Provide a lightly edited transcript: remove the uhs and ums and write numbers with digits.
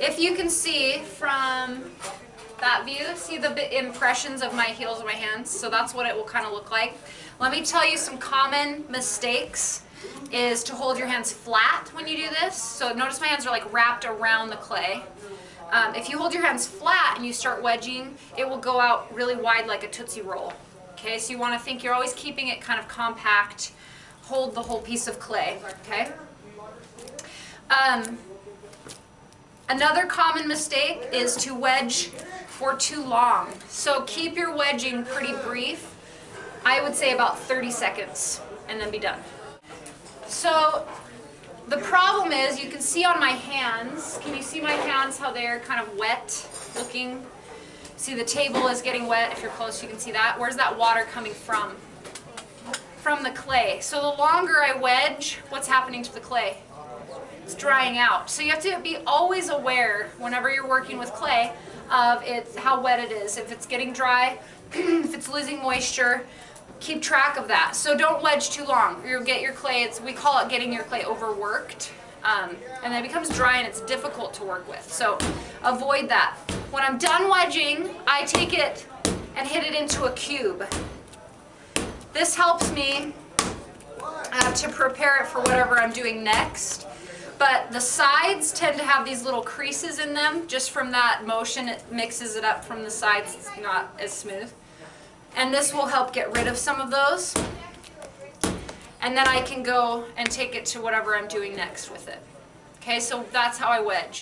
If you can see from that view, see the impressions of my heels of my hands? So that's what it will kind of look like. Let me tell you some common mistakes is to hold your hands flat when you do this. So notice my hands are like wrapped around the clay. If you hold your hands flat and you start wedging, it will go out really wide like a Tootsie Roll. Okay, so you want to think you're always keeping it kind of compact. Hold the whole piece of clay, okay? Another common mistake is to wedge for too long. So keep your wedging pretty brief. I would say about 30 seconds and then be done. So the problem is, you can see on my hands, can you see my hands how they're kind of wet looking? See the table is getting wet. If you're close you can see that. Where's that water coming from? From the clay. So the longer I wedge, what's happening to the clay? It's drying out. So you have to be always aware whenever you're working with clay of how wet it is. If it's getting dry, if it's losing moisture, keep track of that. So don't wedge too long. You'll get your clay, we call it getting your clay overworked. And then it becomes dry and it's difficult to work with. So avoid that. When I'm done wedging, I take it and hit it into a cube. This helps me to prepare it for whatever I'm doing next. But the sides tend to have these little creases in them. Just from that motion, it mixes it up from the sides. It's not as smooth. And this will help get rid of some of those. And then I can go and take it to whatever I'm doing next with it. Okay, so that's how I wedge.